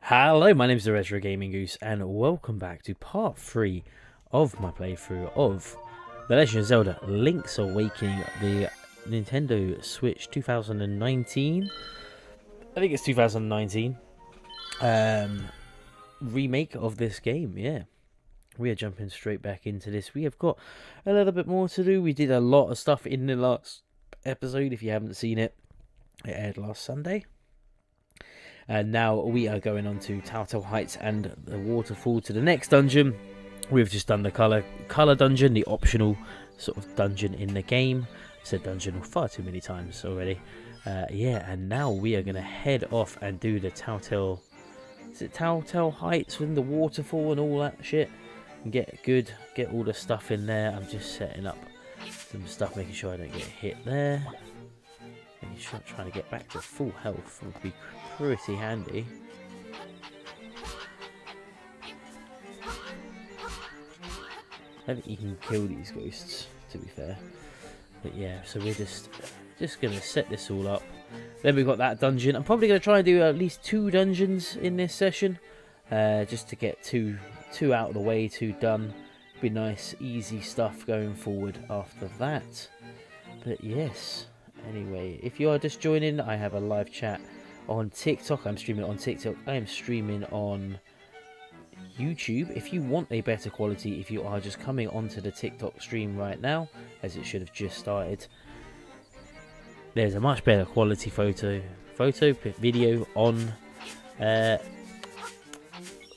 Hello, my name is the Retro Gaming Goose, and welcome back to part 3 of my playthrough of The Legend of Zelda Link's Awakening, the Nintendo Switch 2019. I think it's 2019 remake of this game. Yeah, we are jumping straight back into this. We have got a little bit more to do. We did a lot of stuff in the last episode. If you haven't seen it, it aired last Sunday. And now we are going on to Telltale Heights and the waterfall to the next dungeon. We've just done the color dungeon, the optional sort of dungeon in the game. I said dungeon far too many times already. Yeah, and now we are going to head off and do the Telltale... Is it Telltale Heights with the waterfall and all that shit? And get all the stuff in there. I'm just setting up some stuff, making sure I don't get hit there. Making sure I'm trying to get back to full health would be pretty handy. I think you can kill these ghosts, to be fair. But yeah, so we're just gonna set this all up. Then we've got that dungeon. I'm probably gonna try and do at least 2 dungeons in this session, just to get two out of the way, 2 done. Be nice, easy stuff going forward after that. But yes. Anyway, if you are just joining, I have a live chat on TikTok. I'm streaming on TikTok. I am streaming on YouTube. If you want a better quality, if you are just coming onto the TikTok stream right now, as it should have just started, there's a much better quality video on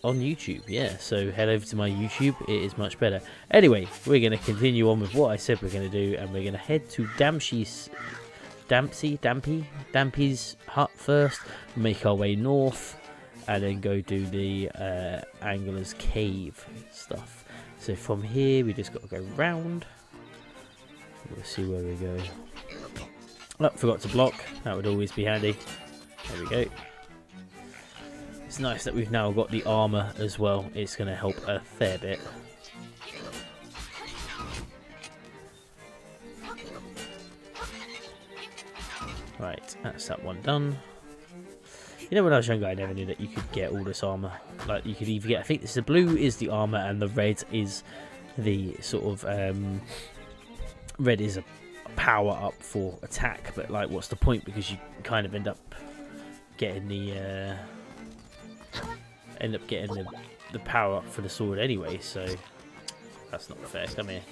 YouTube. Yeah, so head over to my YouTube. It is much better. Anyway, we're going to continue on with what I said we're going to do, and we're going to head to Dampy's hut first, make our way north, and then go do the Angler's Cave stuff. So from here, we just got to go round. We'll see where we go. Oh, forgot to block. That would always be handy. There we go. It's nice that we've now got the armour as well. It's going to help a fair bit. Right, that's that one done. You know, when I was younger, I never knew that you could get all this armour. Like, you could either get, I think this, the blue is the armour and the red is the sort of, red is a power up for attack. But, like, what's the point? Because you kind of end up getting the, the power up for the sword anyway. So, that's not fair. Come here.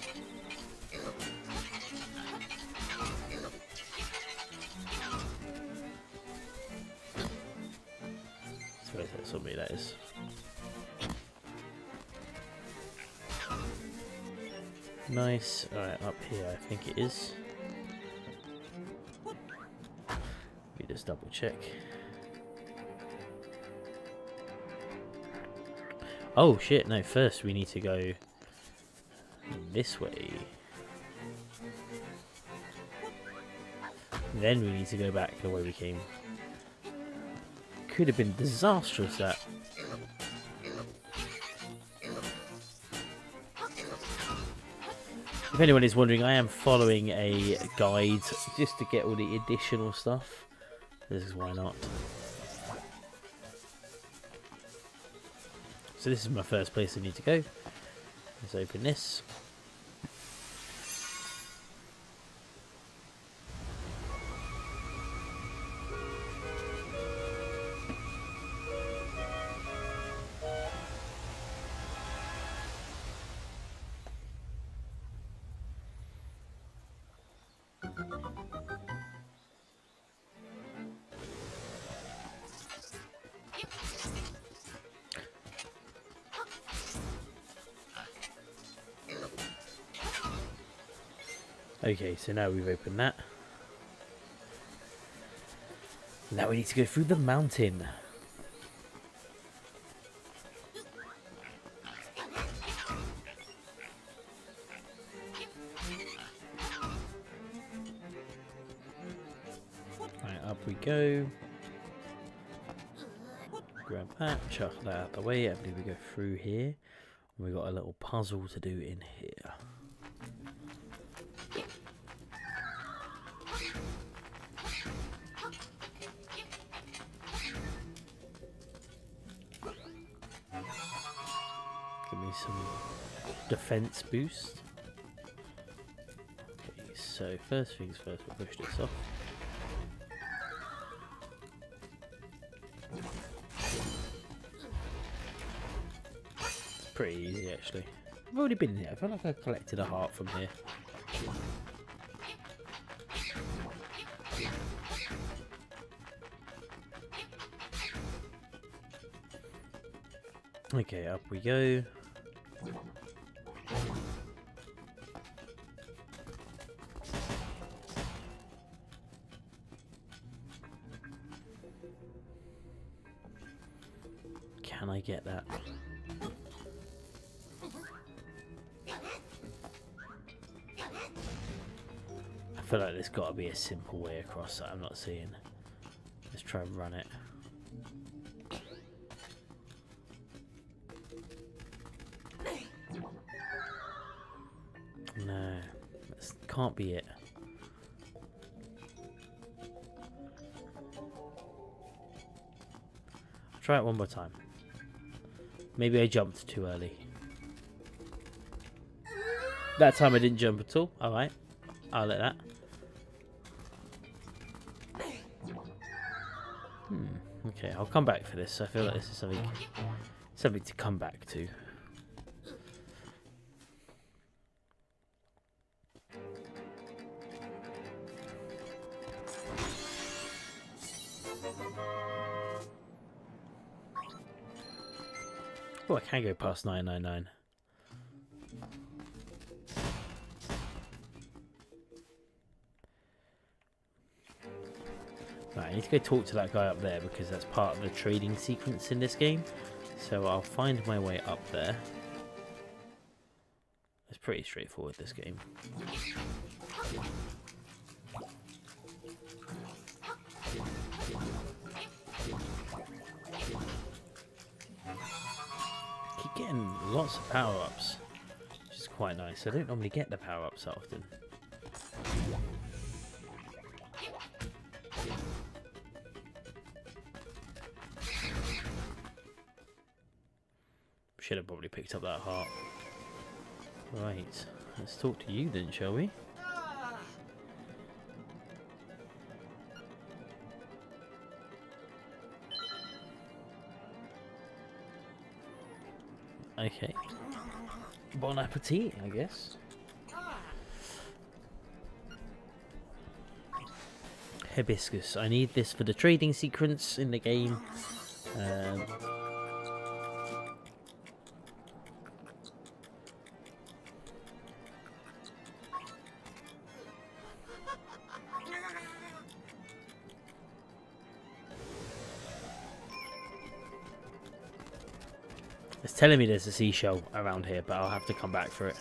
That's what that is. Nice. Alright, up here I think it is. Let me just double check. Oh shit, no, first we need to go this way. Then we need to go back the way we came. Could have been disastrous, that. If anyone is wondering, I am following a guide just to get all the additional stuff. This is why not. So this is my first place I need to go. Let's open this. Okay, so now we've opened that. Now we need to go through the mountain. Right, up we go. Grab that, chuck that out the way. I believe we go through here. We've got a little puzzle to do in here. some defense boost. Okay, so first things first, we'll push this off. It's pretty easy actually. I've already been here. I feel like I collected a heart from here. Okay, up we go. Can I get that? I feel like there's got to be a simple way across that I'm not seeing. Let's try and run it. No, that can't be it. I'll try it one more time. Maybe I jumped too early. That time I didn't jump at all. Alright, I'll let that. Okay, I'll come back for this. I feel like this is something to come back to. Oh, I can go past 999. Right, I need to go talk to that guy up there because that's part of the trading sequence in this game. So I'll find my way up there. It's pretty straightforward, this game. Keep getting lots of power-ups, which is quite nice. I don't normally get the power-ups that often. Should have probably picked up that heart. Right, let's talk to you then, shall we? Okay. Bon appetit, I guess. Hibiscus. I need this for the trading sequence in the game. It's telling me there's a seashell around here, but I'll have to come back for it.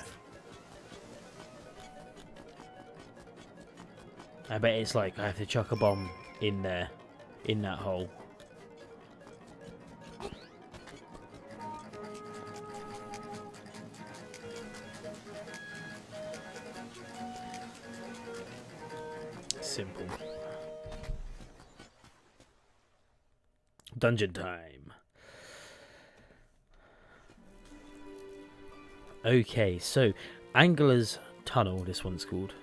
I bet it's like I have to chuck a bomb in there, in that hole. Simple. Dungeon time. Okay, so Angler's Tunnel, this one's called,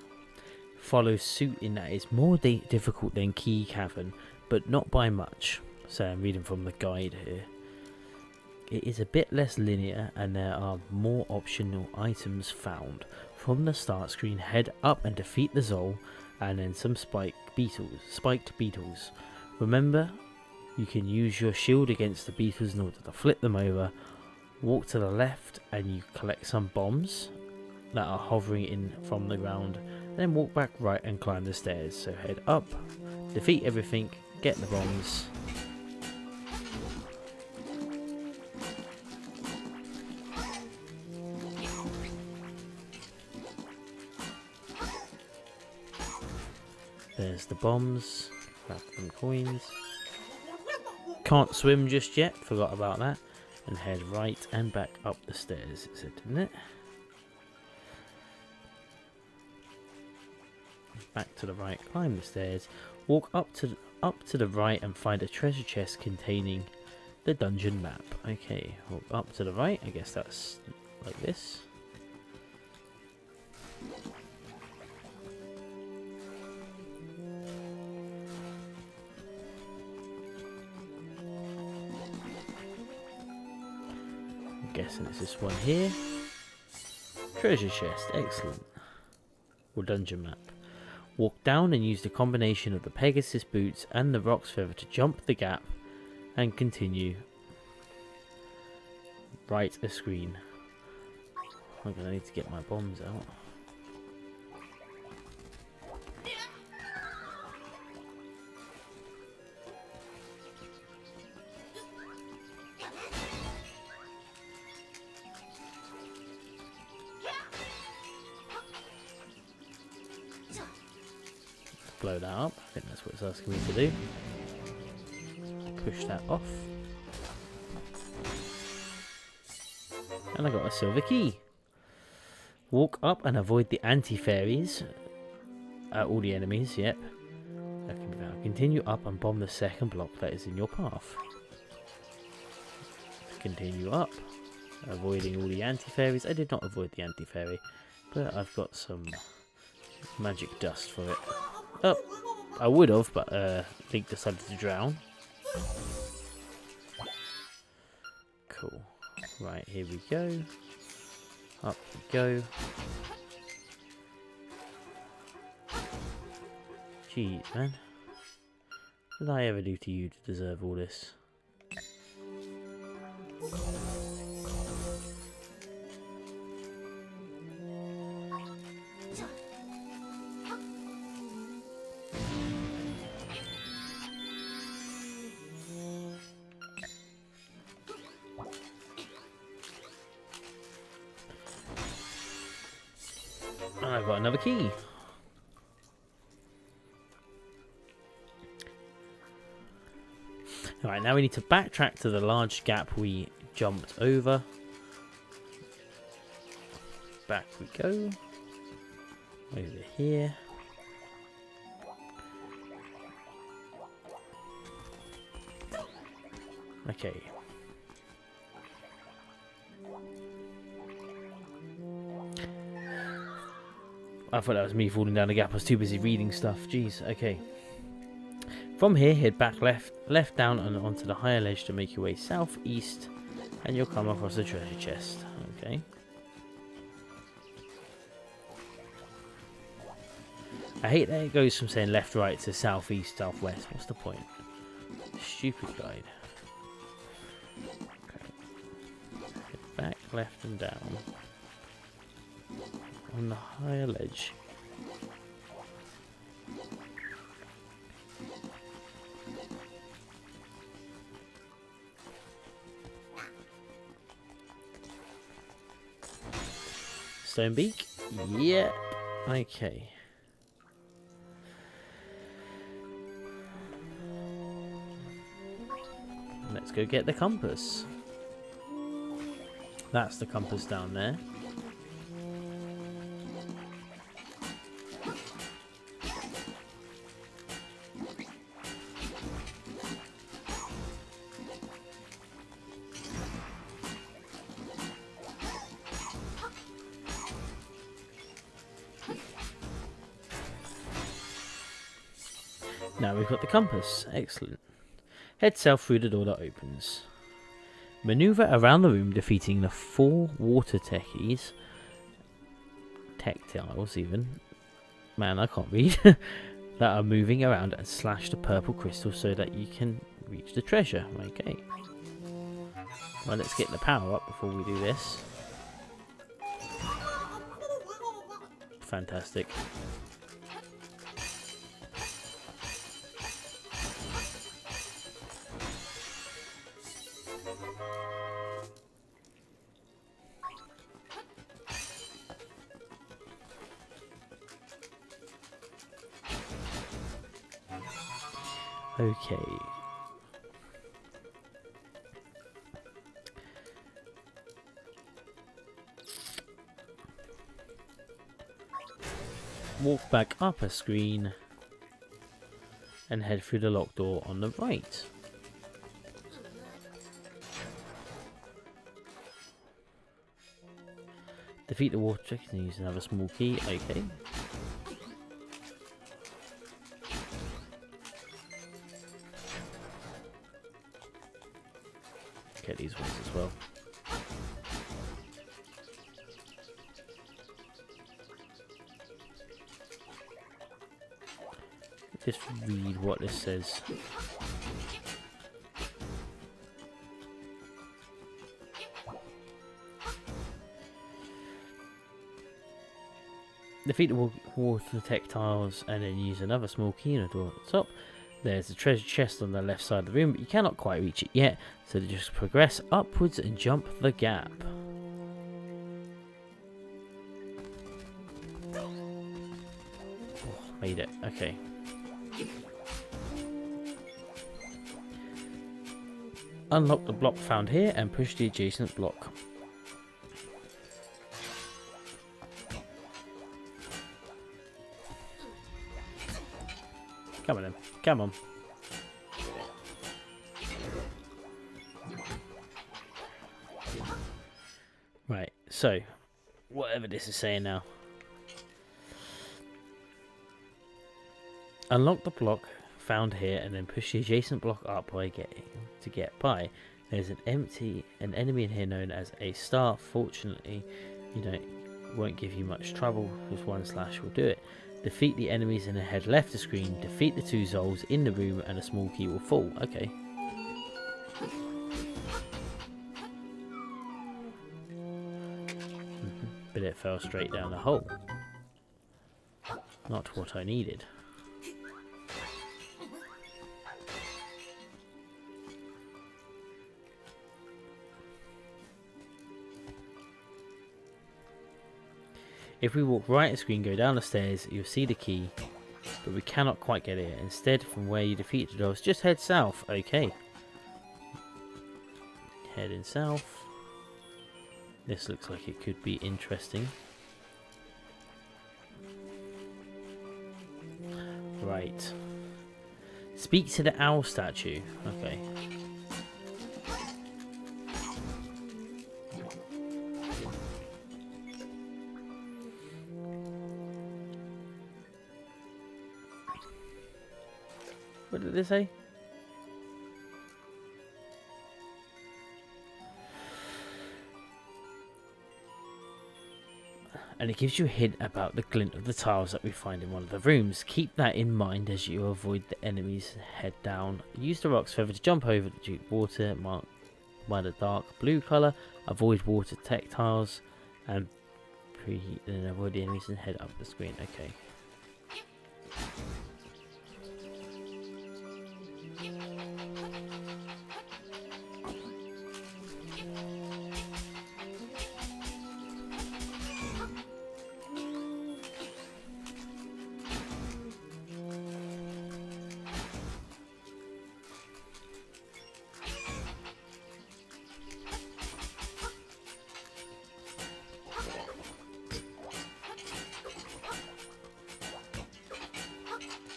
follows suit in that it's more difficult than Key Cavern, but not by much. So I'm reading from the guide here. It is a bit less linear and there are more optional items found. From the start screen, head up and defeat the Zol and then some spiked beetles. Remember, you can use your shield against the beetles in order to flip them over. Walk to the left and you collect some bombs that are hovering in from the ground. Then walk back right and climb the stairs. So head up, defeat everything, get the bombs. There's the bombs, grab some coins. Can't swim just yet, forgot about that. And head right and back up the stairs, it said, didn't it? Back to the right, climb the stairs, walk up to the right and find a treasure chest containing the dungeon map. Okay, walk up to the right, I guess that's like this. I'm guessing it's this one here. Treasure chest, excellent. Or dungeon map. Walk down and use the combination of the Pegasus boots and the Roc's feather to jump the gap and continue. Write a screen. I'm gonna need to get my bombs out. Blow that up. I think that's what it's asking me to do. Push that off. And I got a silver key. Walk up and avoid the anti-fairies. All the enemies, yep. Continue up and bomb the second block that is in your path. Continue up. Avoiding all the anti-fairies. I did not avoid the anti-fairy, but I've got some magic dust for it. Oh, I would have, but Link decided to drown. Cool. Right, here we go. Up we go. Jeez, man. What did I ever do to you to deserve all this? And I've got another key. Alright, now we need to backtrack to the large gap we jumped over. Back we go. Over here. Okay. I thought that was me falling down the gap. I was too busy reading stuff. Jeez, okay. From here, head back left down and onto the higher ledge to make your way southeast, and you'll come across the treasure chest. Okay. I hate that it goes from saying left, right to southeast, southwest. What's the point? Stupid guide. Okay. Head back, left, and down on the higher ledge. Stonebeak? Yep. Okay. Let's go get the compass. That's the compass down there. Now we've got the compass. Excellent. Head south through the door that opens. Maneuver around the room, defeating the 4 water techies. Tactiles, even. Man, I can't read. That are moving around, and slash the purple crystal so that you can reach the treasure. Okay. Well, let's get the power up before we do this. Fantastic. Okay. Walk back up a screen and head through the locked door on the right. Defeat the water trick and use another small key. Okay. Get these ones as well. Just read what this says. Defeat the water tech tiles and then use another small key in the door at the top. There's a treasure chest on the left side of the room, but you cannot quite reach it yet, so just progress upwards and jump the gap. Oh, made it. Okay. Unlock the block found here and push the adjacent block. Come on then. Come on. Right, so whatever this is saying now. Unlock the block found here and then push the adjacent block up by get by. There's an enemy in here known as a star. Fortunately, won't give you much trouble because 1/ will do it. Defeat the enemies in the head left of screen. Defeat the 2 Zols in the room and a small key will fall. Okay. But it fell straight down the hole. Not what I needed. If we walk right at screen, go down the stairs, you'll see the key, but we cannot quite get it. Instead, from where you defeated the dolls, just head south. Okay. Heading south. This looks like it could be interesting. Right. Speak to the owl statue. Okay. What did they say? And it gives you a hint about the glint of the tiles that we find in one of the rooms. Keep that in mind as you avoid the enemies head down. Use the roc's feather to jump over the deep water marked by the dark blue colour. Avoid water tech tiles and preheat and avoid the enemies and head up the screen. Okay.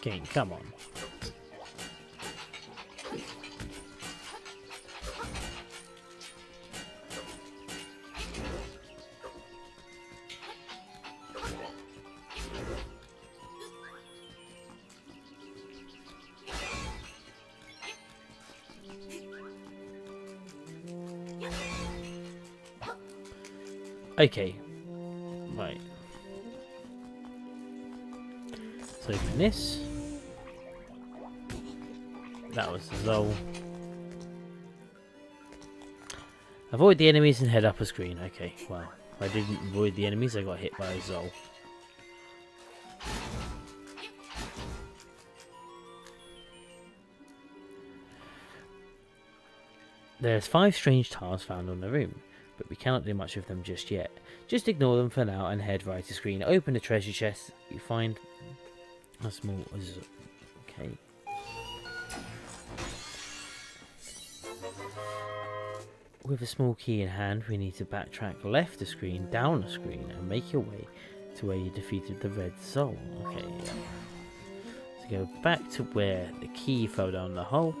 Game, come on. Okay, right. So open this. That was the Zol. Avoid the enemies and head up a screen. Okay, well, I didn't avoid the enemies, I got hit by a Zol. There's 5 strange tiles found on the room, but we cannot do much with them just yet. Just ignore them for now and head right to screen. Open the treasure chest, you find a small... Okay. With a small key in hand, we need to backtrack left the screen, down the screen, and make your way to where you defeated the red soul. Okay, yeah. So go back to where the key fell down the hole.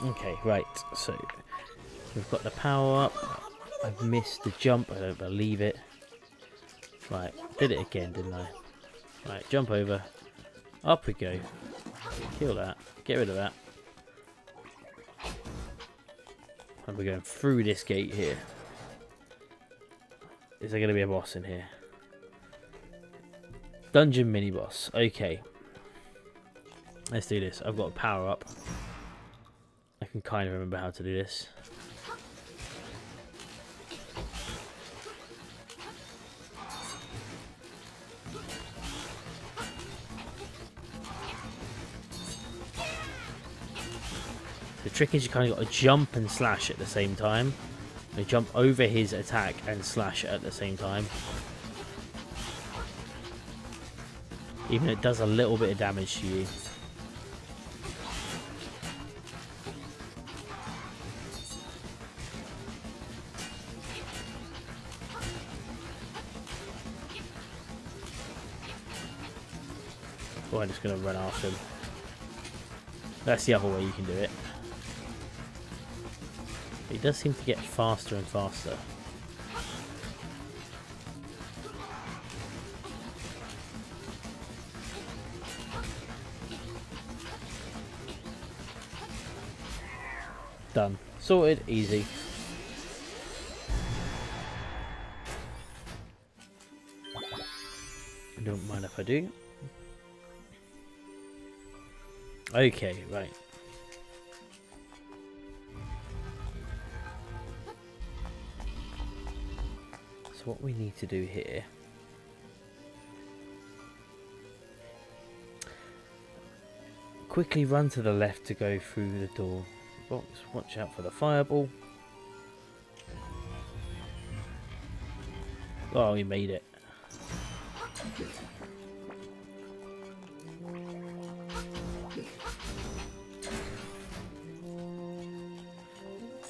Okay, right, so we've got the power up. I've missed the jump, I don't believe it. Right, did it again, didn't I? Right, jump over. Up we go. Kill that. Get rid of that. And we're going through this gate here. Is there going to be a boss in here? Dungeon mini boss. Okay. Let's do this. I've got a power up. I can kind of remember how to do this. The trick is you kind of got to jump and slash at the same time. You jump over his attack and slash at the same time. Even though it does a little bit of damage to you. Oh, I'm just going to run after him. That's the other way you can do it. He does seem to get faster and faster. Done. Sorted. Easy. Don't mind if I do. Okay, right. So what we need to do here... quickly run to the left to go through the door. Box. Watch out for the fireball. Oh, we made it.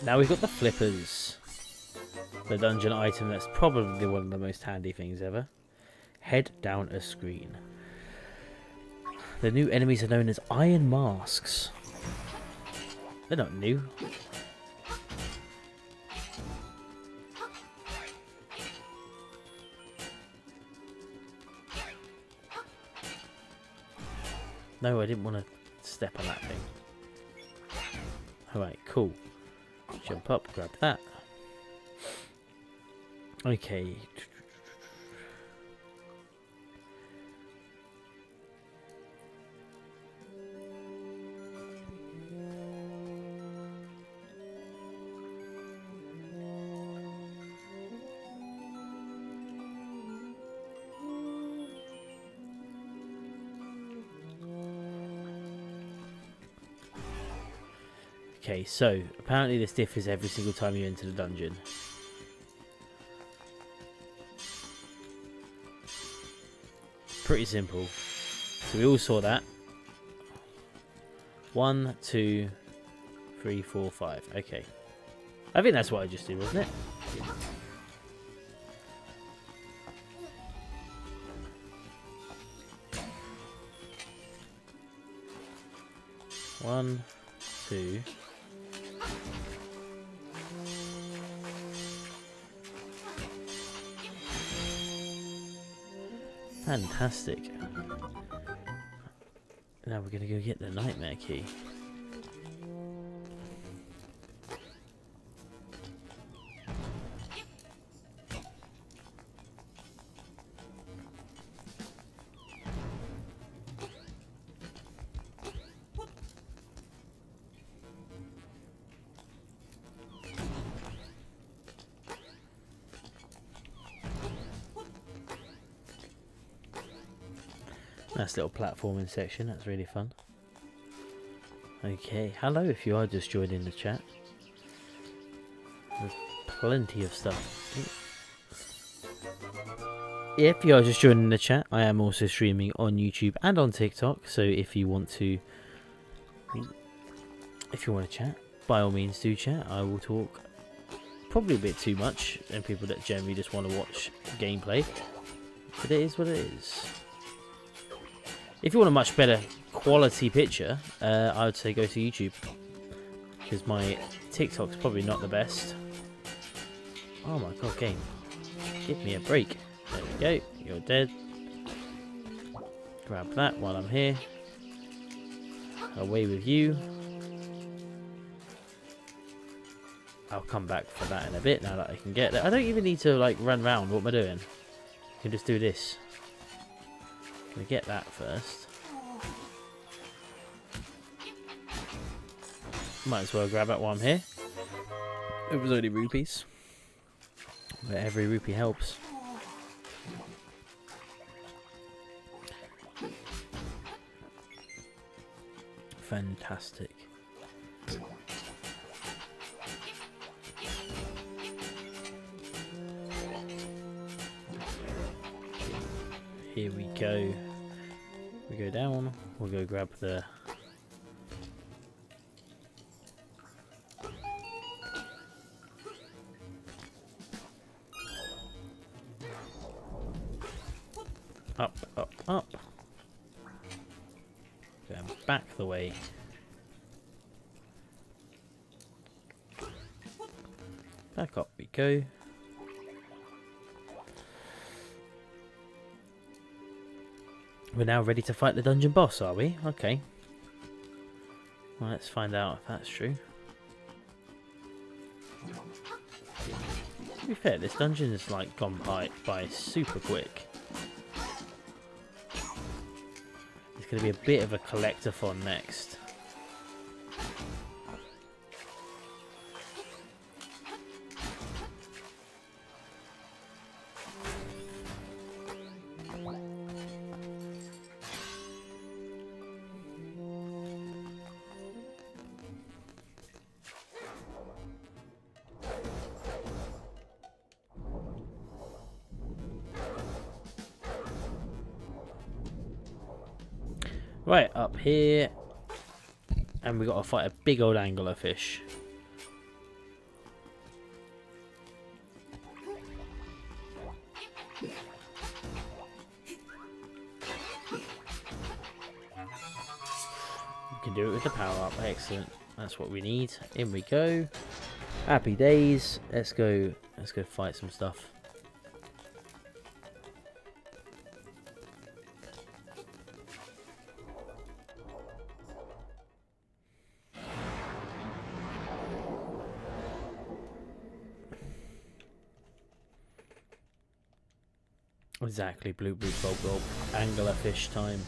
Now we've got the flippers. The dungeon item that's probably one of the most handy things ever. Head down a screen. The new enemies are known as Iron Masks. They're not new. No, I didn't want to step on that thing. Alright, cool. Jump up, grab that. Okay. Okay, so apparently this differs every single time you enter the dungeon. Pretty simple. So we all saw that. 1, 2, 3, 4, 5. Okay. I think that's what I just did, wasn't it? One, two. Fantastic. Now we're going to go get the nightmare key. Nice little platforming section, that's really fun. Okay, hello if you are just joining the chat. There's plenty of stuff. If you are just joining the chat, I am also streaming on YouTube and on TikTok, so if you want to chat, by all means do chat. I will talk probably a bit too much, and people that generally just want to watch gameplay. But it is what it is. If you want a much better quality picture, I would say go to YouTube. because my TikTok's probably not the best. Oh my god, game. Give me a break. There we go. You're dead. Grab that while I'm here. Away with you. I'll come back for that in a bit now that I can get there. I don't even need to like run round. What am I doing? I can just do this. Can I get that first? Might as well grab it while I'm here. It was only rupees. But every rupee helps. Fantastic. Here we go. We go down. We'll go grab the... Up, up, up. Going back the way. Back up we go. We're now ready to fight the dungeon boss, are we? Okay. Well, let's find out if that's true. To be fair, this dungeon is like gone by super quick. It's going to be a bit of a collectathon next. Right, up here, and we got to fight a big old anglerfish. We can do it with the power up. Excellent. That's what we need. In we go. Happy days. Let's go fight some stuff. Exactly, bloop bloop bob bob. Anglerfish time.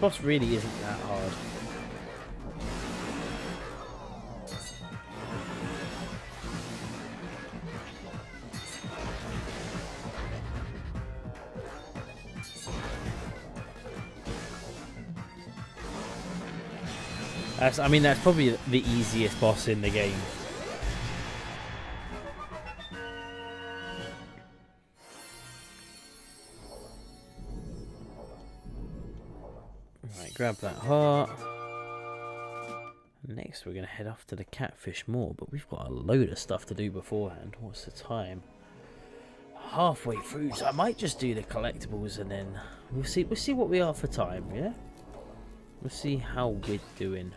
Boss really isn't that hard. I mean, that's probably the easiest boss in the game. Right, grab that heart. Next, we're going to head off to the Catfish Moor, but we've got a load of stuff to do beforehand. What's the time? Halfway through, so I might just do the collectibles and then we'll see what we are for time, yeah? We'll see how we're doing.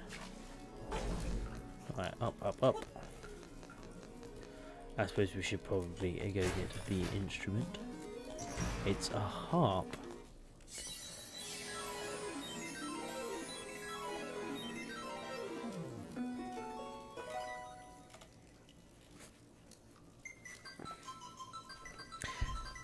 Right, up, up, up. I suppose we should probably go get the instrument. It's a harp.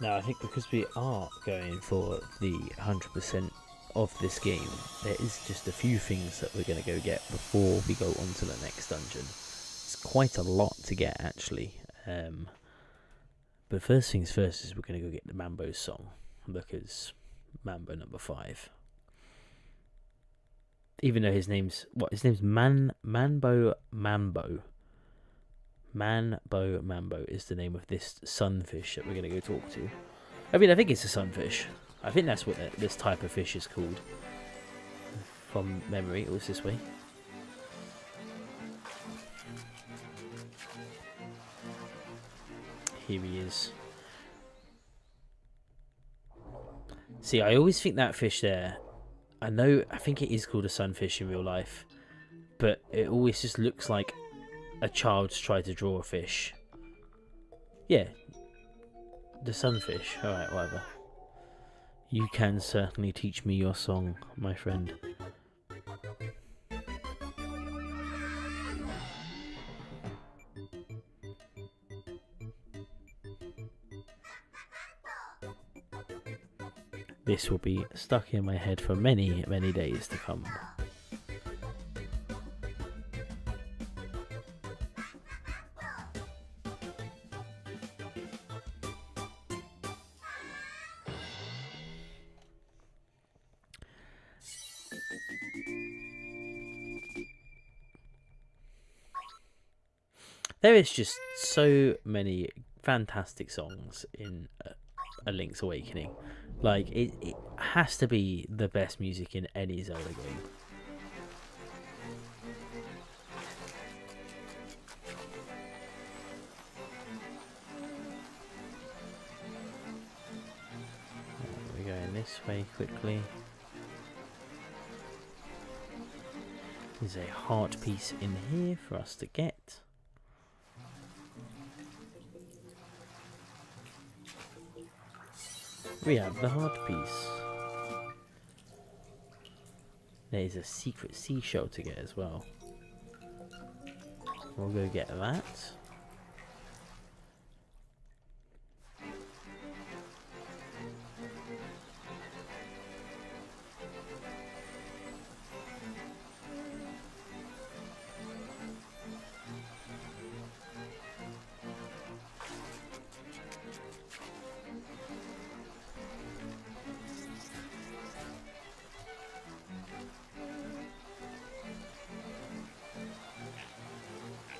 Now, I think because we are going for the 100% of this game, there is just a few things that we're going to go get before we go on to the next dungeon. It's quite a lot to get, actually. But first things first is we're going to go get the Mambo song, because Mambo number 5 Even though his name's Manbo Mambo. Manbo Mambo is the name of this sunfish that we're going to go talk to. I mean, I think it's a sunfish. I think that's what this type of fish is called. From memory, it was this way. Here he is. See, I always think that fish there, I think it is called a sunfish in real life, but it always just looks like a child's tried to draw a fish. Yeah, the sunfish. Alright, whatever. You can certainly teach me your song, my friend. This will be stuck in my head for many, many days to come. There is just so many fantastic songs in A Link's Awakening. Like, it has to be the best music in any Zelda game. We're going this way quickly. There's a heart piece in here for us to get. We have the heart piece. There's a secret seashell to get as well. We'll go get that.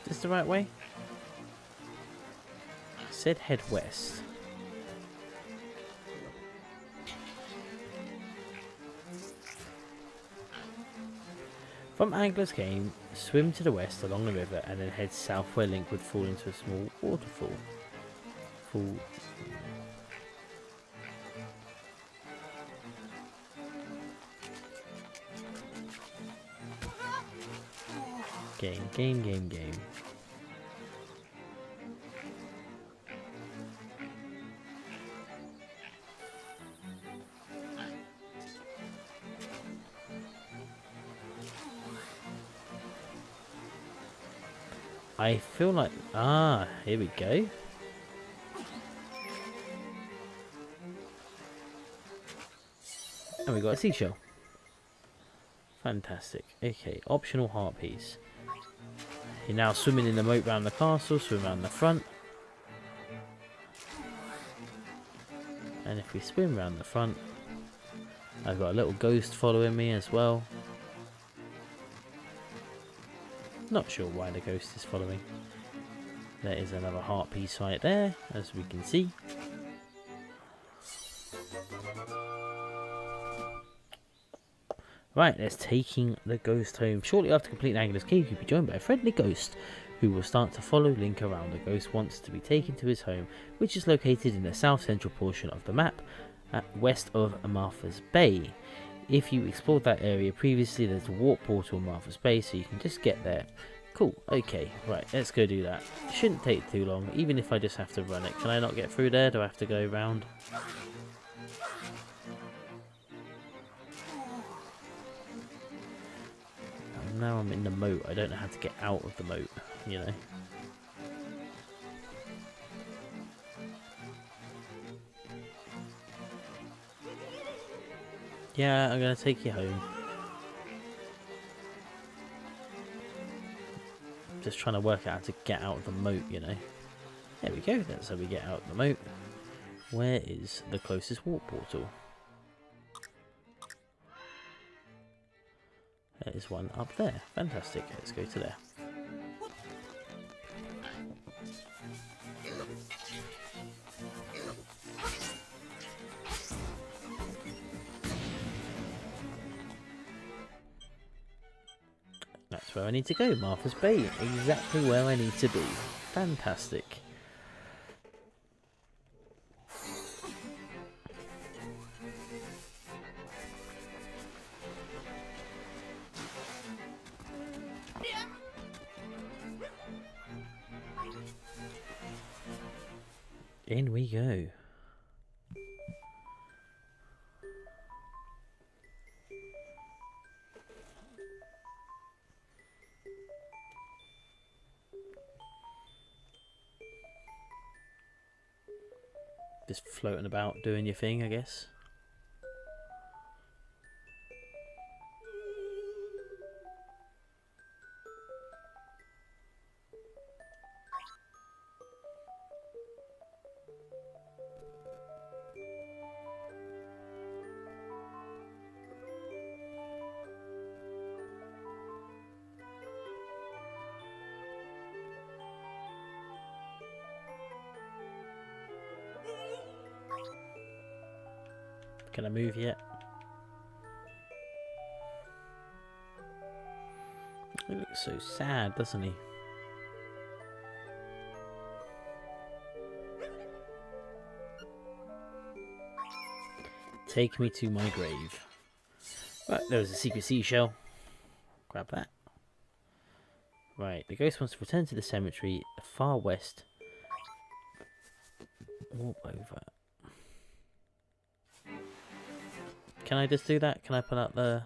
Is this the right way? Said head west. From Angler's Cave, swim to the west along the river and then head south where Link would fall into a small waterfall. Game. I feel like... here we go. And we got a seashell. Fantastic. Okay, optional heart piece. You're now swimming in the moat around the castle, swim around the front. And if we swim around the front, I've got a little ghost following me as well. Not sure why the ghost is following. There is another heart piece right there, as we can see. Right, let's taking the ghost home. Shortly after completing Angler's Cave, you'll be joined by a friendly ghost who will start to follow Link around. The ghost wants to be taken to his home, which is located in the south central portion of the map, west of Martha's Bay. If you explored that area previously, there's a warp portal in Martha's Bay, so you can just get there. Cool, okay, right, let's go do that. Shouldn't take too long, even if I just have to run it. Can I not get through there? Do I have to go around? Now I'm in the moat. I don't know how to get out of the moat, you know. Yeah, I'm gonna take you home. Just trying to work out how to get out of the moat, you know. There we go, that's how we get out of the moat. Where is the closest warp portal? there's one up there. Fantastic. Let's go to there. That's where I need to go. Martha's Bay. Exactly where I need to be. Fantastic. In we go. Just floating about doing your thing, I guess. Can I move yet? He looks so sad, doesn't he? Take me to my grave. Right, there was a secret seashell. Grab that. Right, the ghost wants to return to the cemetery far west. Walk over. Can I just do that? Can I pull out the...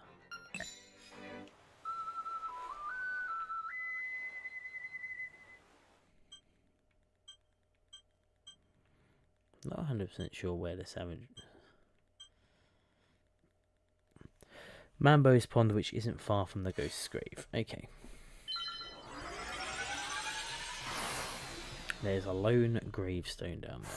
Not 100% sure where the savage... Mambo's Pond, which isn't far from the ghost's grave. Okay. There's a lone gravestone down there.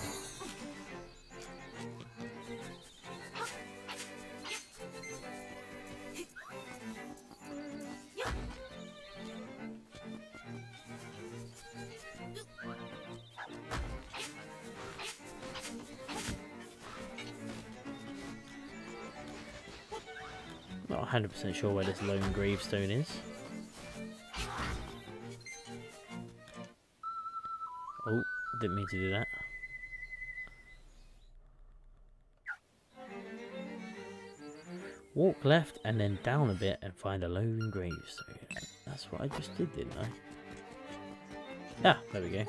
Not 100% sure where this lone gravestone is. Oh, didn't mean to do that. Walk left and then down a bit and find a lone gravestone. That's what I just did, didn't I? Ah, there we go.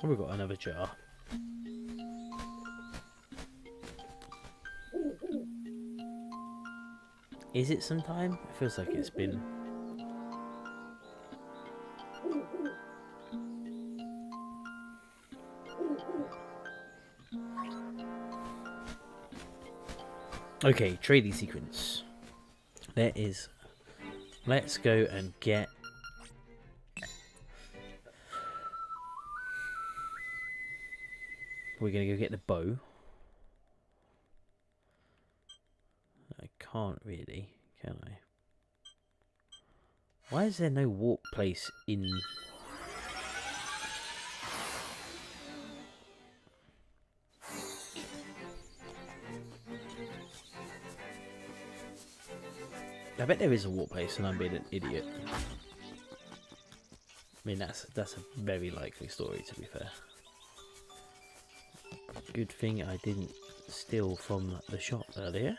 Oh, we've got another jar. Is it some time? It feels like it's been... Okay, trading sequence. There is... Let's go and get... We're going to go get the bow. I can't really, can I? Why is there no walk place in... I bet there is a walk place and I'm being an idiot. I mean, that's a very likely story, to be fair. Good thing I didn't steal from the shop earlier.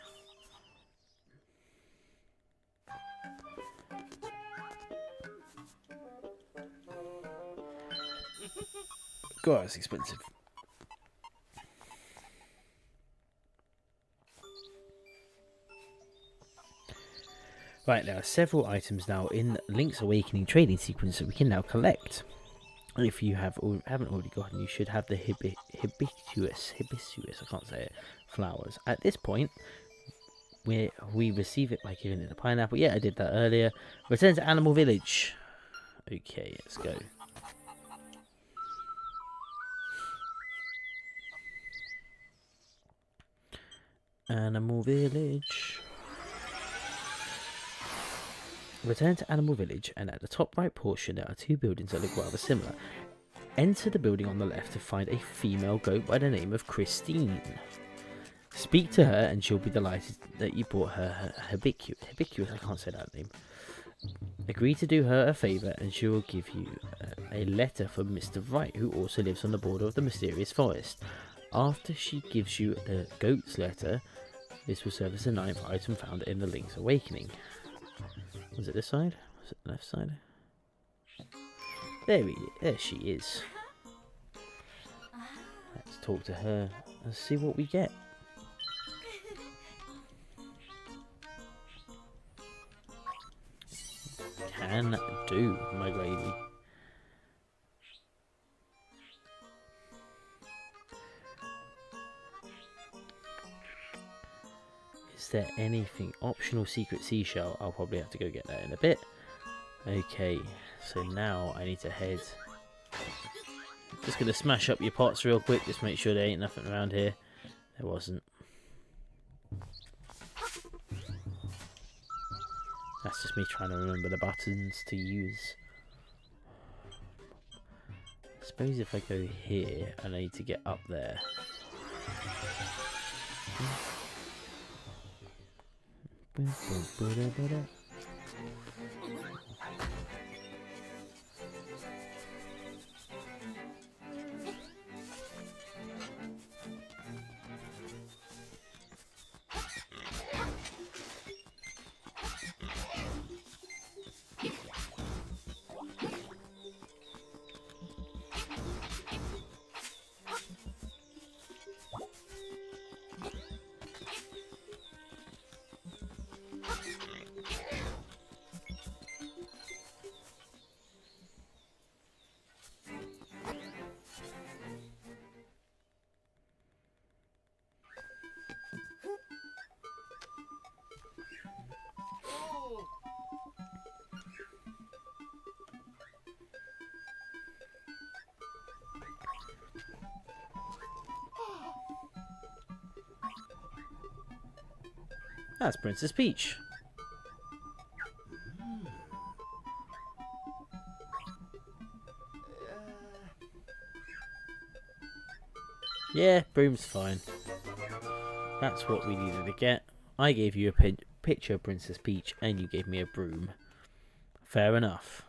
God, it's expensive. Right, there are several items now in Link's Awakening trading sequence that we can now collect. If you haven't already gotten, you should have the hibiscus, I can't say it, flowers. At this point, we receive it by giving it a pineapple. Yeah, I did that earlier. Return to Animal Village. Okay, let's go. Animal Village. Return to Animal Village, and at the top right portion there are two buildings that look rather similar. Enter the building on the left to find a female goat by the name of Christine. Speak to her and she'll be delighted that you brought her hibiscus, I can't say that name. Agree to do her a favour and she will give you a letter from Mr. Wright, who also lives on the border of the mysterious forest. After she gives you the goat's letter, this will serve as the 9th item found in the Link's Awakening. Was it this side? Was it the left side? There she is. Let's talk to her and see what we get. Can do, my lady. Is there anything? Optional secret seashell. I'll probably have to go get that in a bit. Okay, so now I need to head. Just gonna smash up your pots real quick, just make sure there ain't nothing around here. There wasn't. That's just me trying to remember the buttons to use. I suppose if I go here, I need to get up there. That's Princess Peach. Yeah, broom's fine. That's what we needed to get. I gave you a picture of Princess Peach and you gave me a broom. Fair enough.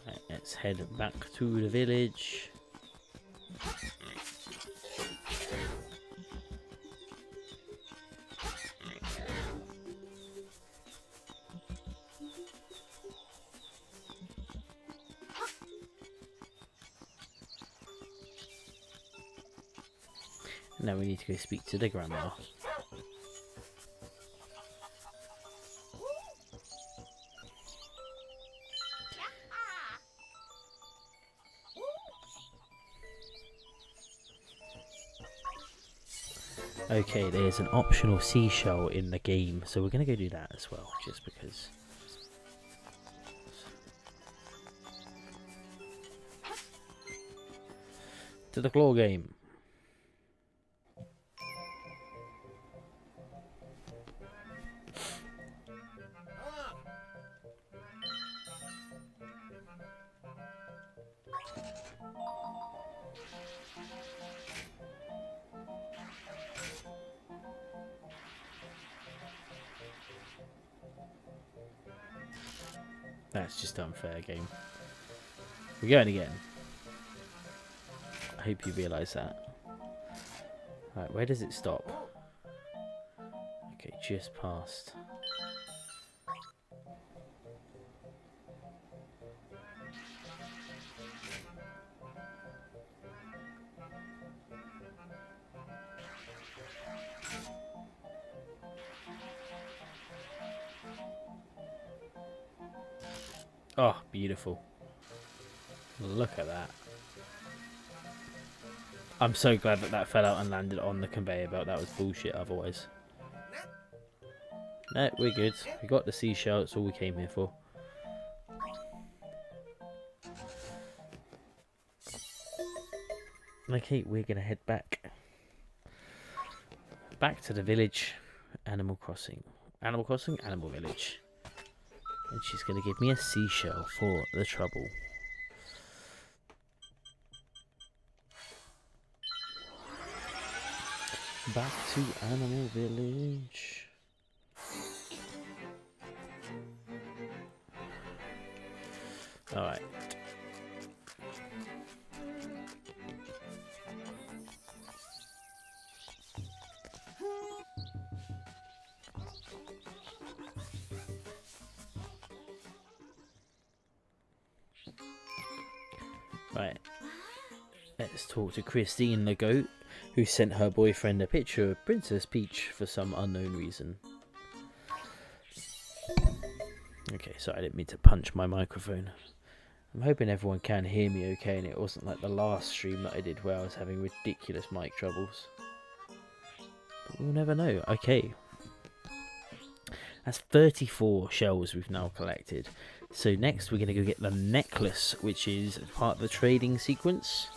Right, let's head back to the village. Now we need to go speak to the grandma. Okay, there's an optional seashell in the game, so we're going to go do that as well, just because. To the claw game. That's just unfair, game. We're going again. I hope you realise that. Right, where does it stop? Okay, just past. Oh, beautiful. Look at that. I'm so glad that that fell out and landed on the conveyor belt. That was bullshit otherwise. No, we're good. We got the seashell. That's all we came here for. Okay, we're going to head back. Back to the village. Animal Crossing. Animal Crossing? Animal Village. And she's going to give me a seashell for the trouble. Back to Animal Village. Alright. Right. Let's talk to Christine the goat, who sent her boyfriend a picture of Princess Peach for some unknown reason. Okay, sorry, I didn't mean to punch my microphone. I'm hoping everyone can hear me okay and it wasn't like the last stream that I did where I was having ridiculous mic troubles. But we'll never know. Okay. That's 34 shells we've now collected. So next we're going to go get the necklace, which is part of the trading sequence.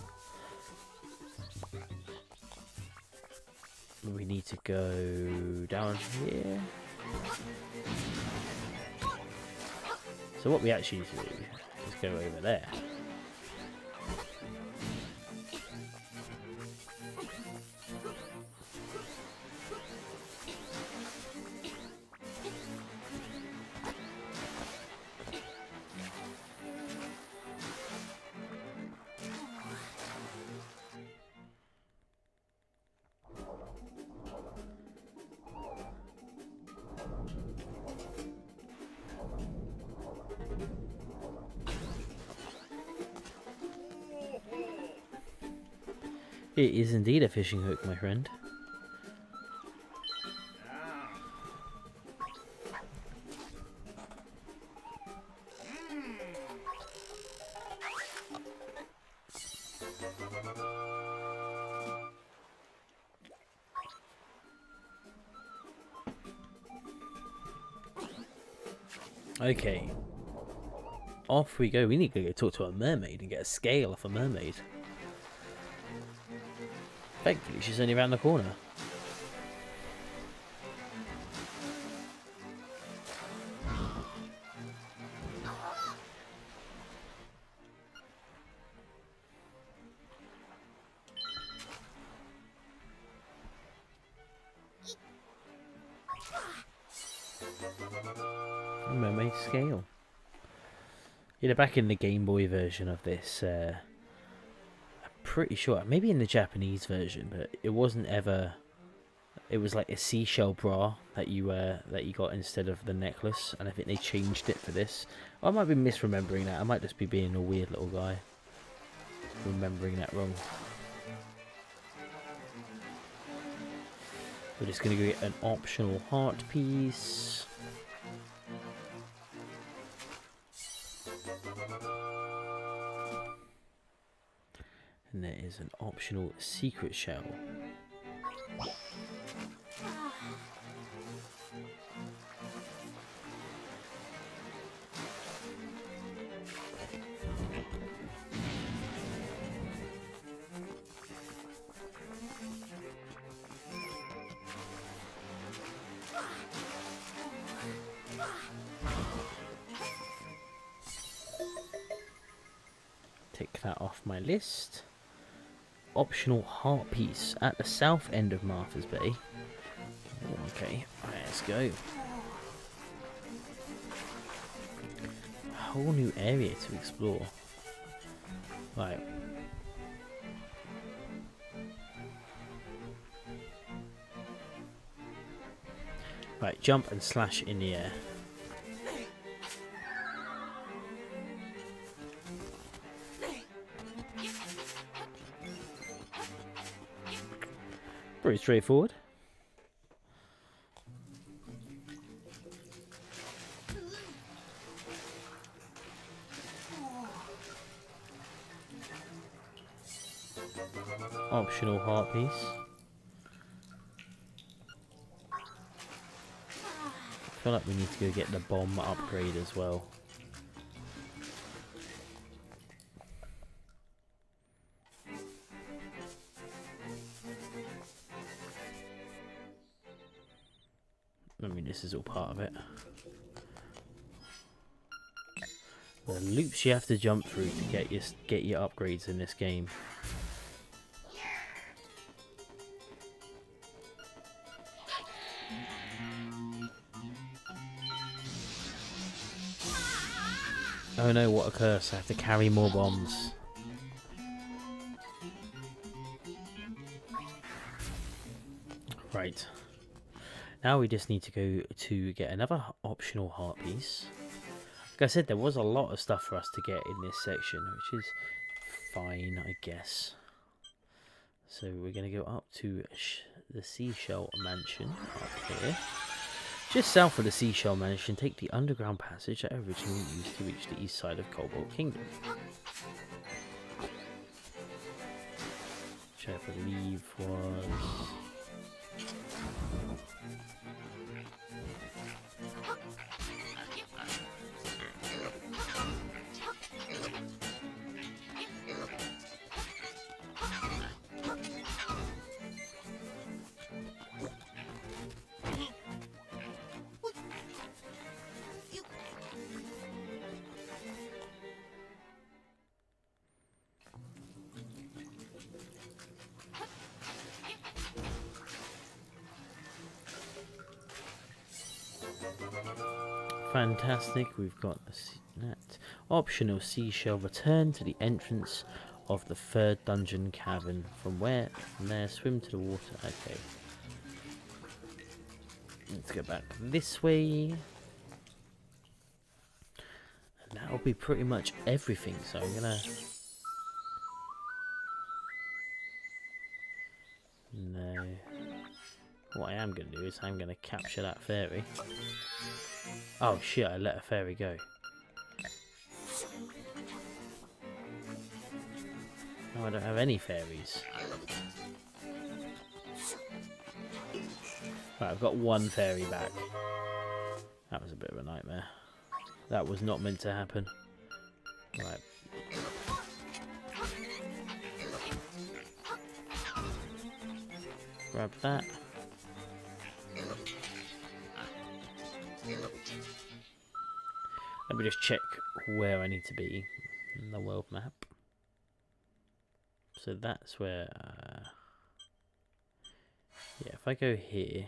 We need to go down here. So what we actually need to do is go over there. It is indeed a fishing hook, my friend. Okay. Off we go. We need to go talk to a mermaid and get a scale off a mermaid. Thankfully, she's only around the corner. Mermaid scale. You know, back in the Game Boy version of this, pretty sure, maybe in the Japanese version, but it wasn't ever. It was like a seashell bra that you got instead of the necklace, and I think they changed it for this. I might be misremembering that. I might just be being a weird little guy, remembering that wrong. We're just gonna go get an optional heart piece. And there is an optional secret shell. Tick that off my list. Optional heart piece at the south end of Martha's Bay. Oh, okay, right, let's go. A whole new area to explore. Right. Right, jump and slash in the air. Pretty straightforward. Optional heart piece. I feel like we need to go get the bomb upgrade as well. I mean, this is all part of it. The loops you have to jump through to get your upgrades in this game. Oh no, what a curse. I have to carry more bombs. Right. Now we just need to go to get another optional heart piece. Like I said, there was a lot of stuff for us to get in this section, which is fine, I guess. So we're going to go up to the Seashell Mansion up here. Just south of the Seashell Mansion, take the underground passage that I originally used to reach the east side of Cobalt Kingdom. Which I believe was... Fantastic, we've got that optional seashell. Return to the entrance of the third dungeon cavern. From there, swim to the water. Okay. Let's go back this way. And that'll be pretty much everything. So I'm gonna... No. What I am gonna do is I'm gonna capture that fairy. Oh shit, I let a fairy go. Oh, I don't have any fairies. Right, I've got one fairy back. That was a bit of a nightmare. That was not meant to happen. Right. Grab that. Let me just check where I need to be in the world map. So that's where... yeah, if I go here...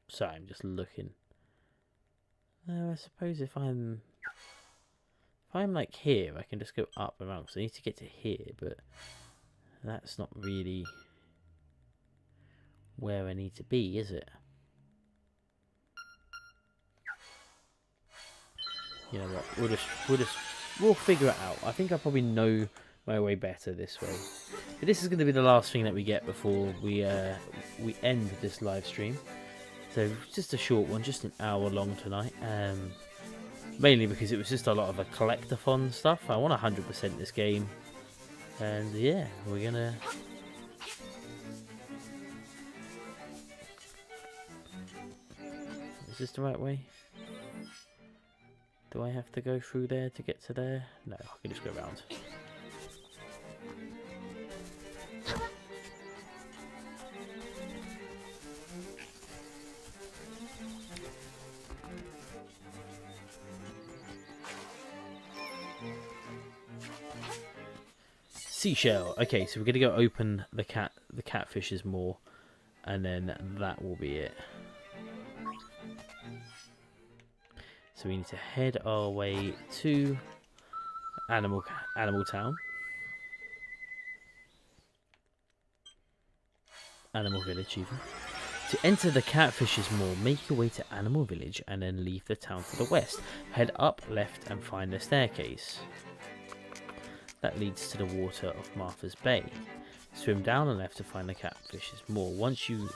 Sorry, I'm just looking. I suppose if I'm like here, I can just go up and around. So I need to get to here, but that's not really where I need to be, is it? You know what? We'll figure it out. I think I probably know my way better this way. But this is going to be the last thing that we get before we end this live stream. So just a short one, just an hour long tonight. Mainly because it was just a lot of a collectathon stuff. I want 100% this game, and yeah, we're gonna. Is this the right way? Do I have to go through there to get to there? No, I can just go around. Seashell. Okay, so we're gonna go open the catfish's maw, and then that will be it. So we need to head our way to Animal Town. Animal Village even. To enter the Catfish's Maw, make your way to Animal Village and then leave the town to the west. Head up, left, and find the staircase. That leads to the water of Martha's Bay. Swim down and left to find the Catfish's Maw. Once you...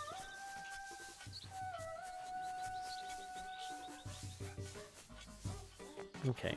Okay.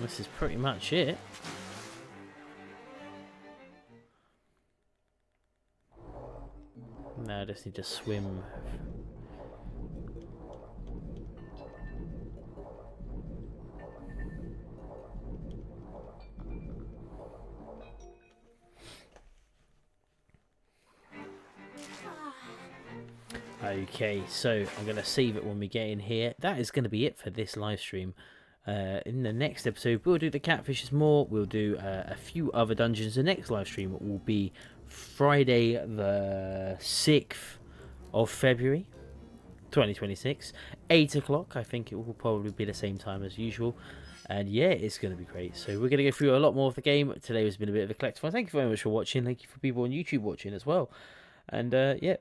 This is pretty much it. Now I just need to swim. Okay, so I'm going to save it when we get in here. That is going to be it for this live stream. In the next episode, we'll do the Catfish's Maw. We'll do a few other dungeons. The next live stream will be Friday the 6th of February 2026, 8 o'clock. I think it will probably be the same time as usual. And yeah, it's going to be great. So we're going to go through a lot more of the game. Today has been a bit of a collective. Thank you very much for watching. Thank you for people on YouTube watching as well. And yeah,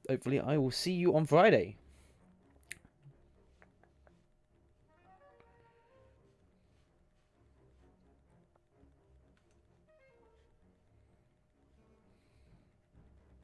hopefully I will see you on Friday.